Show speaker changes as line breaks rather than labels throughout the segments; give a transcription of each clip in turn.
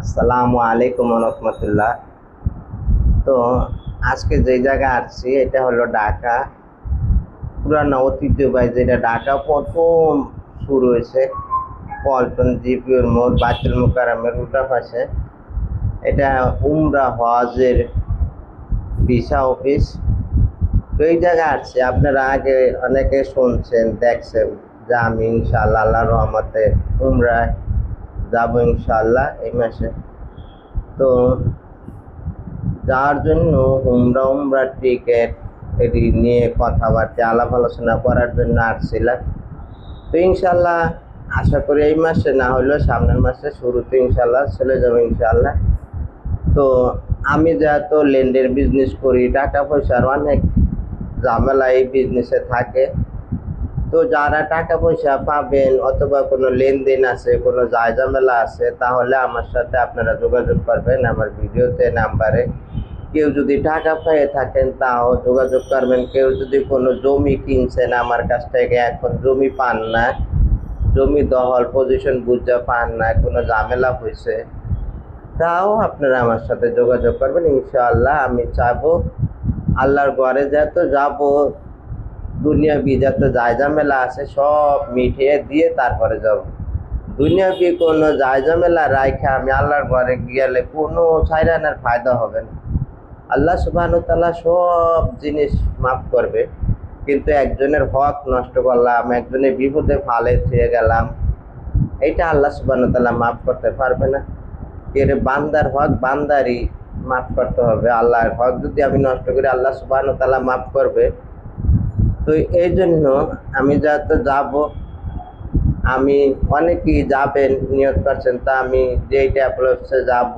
আসসালামু আলাইকুম রহমতুল্লাহ। তো আজকে যে জায়গায় আসছি এটা হলো ঢাকা পুরানো ঐতিহ্যবাহী, যেটা ঢাকা প্রথম শুরু হয়েছে পল্টন জিপিওর মোড় বাইতুল মোকাররমের উল্টা পাশে। এটা উমরা হজের ভিসা অফিস। তো এই জায়গায় আসছি, আপনারা আগে অনেকে শুনছেন দেখছেন যে আমি ইনশাআল্লাহ আল্লাহর রহমতে উমরায় যাবো ইনশাআল্লাহ এই মাসে। তো যার জন্য উমরা টিকেট এটি নিয়ে কথাবার্তা আলাপ আলোচনা করার জন্য আসছিলাম। তো ইনশাল্লাহ আশা করি এই মাসে না হলেও সামনের মাসে শুরুতে ইনশাল্লাহ চলে যাবো ইনশাল্লাহ। তো আমি যেহেতু লেন্ডের বিজনেস করি, টাকা পয়সার অনেক ঝামেলা এই বিজনেসে থাকে। তো যারা টাকা পয়সা পাবেন অথবা কোনো লেনদেন আছে, কোনো ঝামেলা আছে, তাহলে আমার সাথে আপনারা যোগাযোগ করবেন আমার ভিডিওতে নাম্বারে। কেউ যদি টাকা পেয়ে থাকেন তাও যোগাযোগ করবেন। কেউ যদি কোনো জমি কিনছেন আমার কাছ থেকে, এখন জমি পান না, জমি দখল পজিশন বুঝে পান না, কোনো ঝামেলা হয়েছে, তাও আপনারা আমার সাথে যোগাযোগ করবেন ইনশাআল্লাহ। আমি চাবো আল্লাহর ঘরে যেহেতু যাব, দুনিয়াবি যত ঝামেলা আছে সব মিটিয়ে দিয়ে তারপরে যাব। দুনিয়াবি কোনো ঝামেলা রাইখা আমি আল্লাহর ঘরে গেলে কোনো ছাইরানার ফায়দা হবে না। আল্লাহ সুবহানাহু ওয়া তাআলা সব জিনিস মাফ করবে, কিন্তু একজনের হক নষ্ট করলাম, একজনের বিপদে ফালে ছুঁয়ে গেলাম, এটা আল্লাহ সুবহানাহু ওয়া তাআলা মাফ করতে পারবে না। এর বান্দার হক বান্দারই মাফ করতে হবে। আল্লাহর হক যদি আমি নষ্ট করি আল্লাহ সুবহানাহু ওয়া তাআলা মাফ করবে। তো এই জন্য আমি যাতে যাব, আমি অনেকেই যাবেন নিয়ত করছেন, তা আমি যেইটা অ্যাপ্রোচে যাব,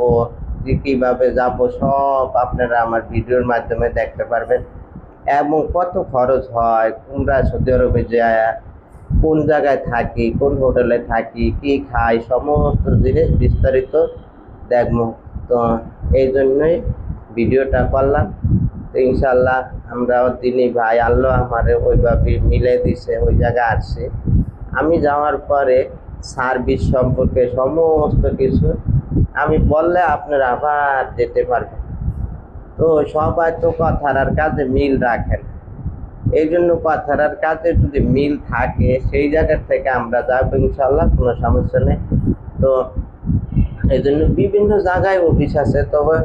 যে কীভাবে যাব, সব আপনারা আমার ভিডিওর মাধ্যমে দেখতে পারবেন। এবং কত খরচ হয়, কোনটা সৌদি আরবে যায়, কোন জায়গায় থাকি, কোন হোটেলে থাকি, কী খাই, সমস্ত জিনিস বিস্তারিত দেখবো। তো এই জন্যই ভিডিওটা করলাম। তো ইনশাল্লাহ আমরা দিনই ভাই আল্লাহ আমারে ওইভাবে মিলে দিছে, ওই জায়গায় আসছে। আমি যাওয়ার পরে সার্ভিস সম্পর্কে সমস্ত কিছু আমি বললে আপনারা আবার যেতে পারবেন। তো সবাই তো কথার আর কাজে মিল রাখেন, এই জন্য কথার আর কাজে যদি মিল থাকে সেই জায়গার থেকে আমরা যাবো ইনশাল্লাহ, কোনো সমস্যা নেই। তো এই জন্য বিভিন্ন জায়গায় অফিস আছে, তবে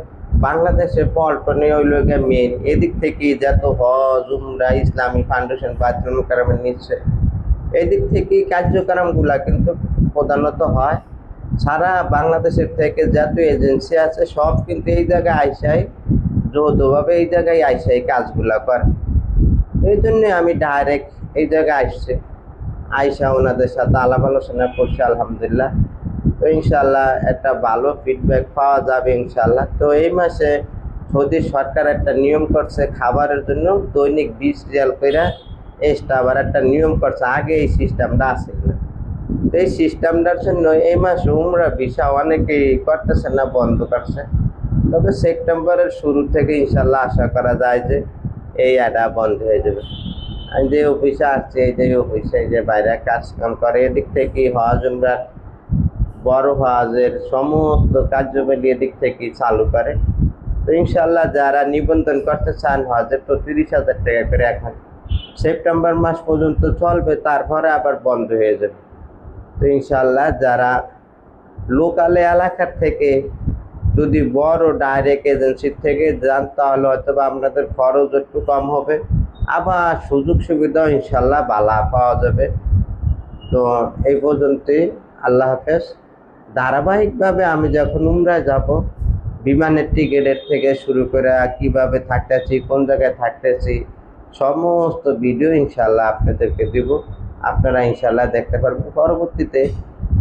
বাংলাদেশে পল্টনে ওই লোকে মেন, এদিক থেকে যত হজ উমরা ইসলামী ফাউন্ডেশন বাইতুল মোকাররমের নিচ্ছে, এদিক থেকেই কার্যক্রমগুলা কিন্তু প্রধানত হয়। সারা বাংলাদেশের থেকে যত এজেন্সি আছে সব কিন্তু এই জায়গায় আইসাই যৌথভাবে এই জায়গায় আইসাই কাজগুলা করে। এই জন্যে আমি ডাইরেক্ট এই জায়গায় আসছি, আইসা ওনাদের সাথে আলাপ আলোচনা করছি আলহামদুলিল্লাহ। তো ইনশাল্লাহ একটা ভালো ফিডব্যাক পাওয়া যাবে ইনশাল্লাহ। তো এই মাসে সৌদি সরকার একটা নিয়ম করছে খাবারের জন্য দৈনিক 20 রিয়াল করে এক্সট্রা আবার একটা নিয়ম করছে, আগে এই সিস্টেমটা আসছিল না। তো এই সিস্টেমটার জন্য এই মাসে উমরা ভিসা অনেকেই করতেছে না, বন্ধ করছে। তবে সেপ্টেম্বরের শুরু থেকে ইনশাল্লাহ আশা করা যায় যে এই অ্যাডা বন্ধ হয়ে যাবে। আমি যে অফিসে আসছি, এই যে অফিসে যে বাইরে কাজ কাম করে, এদিক থেকে হজ উমরা বড় হজের সমস্ত কার্যবলী এদিক থেকে চালু করে। তো ইনশাল্লাহ যারা নিবন্ধন করতে চান হজের, তো 30,000 টাকা করে এখন সেপ্টেম্বর মাস পর্যন্ত চলবে, তারপরে আবার বন্ধ হয়ে যাবে। তো ইনশাল্লাহ যারা লোকালে এলাকার থেকে যদি বড় ডাইরেক্ট এজেন্সির থেকে যান তাহলে হয়তো বা আপনাদের খরচ একটু কম হবে, আবার সুযোগ সুবিধাও ইনশাল্লাহ ভালো পাওয়া যাবে। তো এই পর্যন্তই, আল্লাহ হাফেজ। ধারাবাহিকভাবে আমি যখন উমরায় যাব, বিমানের টিকিটের থেকে শুরু করে কীভাবে থাকতেছি, কোন জায়গায় থাকতেছি, সমস্ত ভিডিও ইনশাল্লাহ আপনাদেরকে দিব, আপনারা ইনশাল্লাহ দেখতে পারবেন। পরবর্তীতে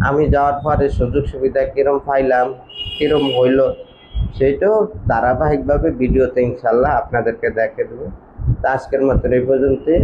আমি যাওয়ার পরে সুযোগ সুবিধা কীরকম পাইলাম, কীরকম হইল, সেইটাও ধারাবাহিকভাবে ভিডিওতে ইনশাল্লাহ আপনাদেরকে দেখে দেবো। তা আজকের মতন এই পর্যন্তই।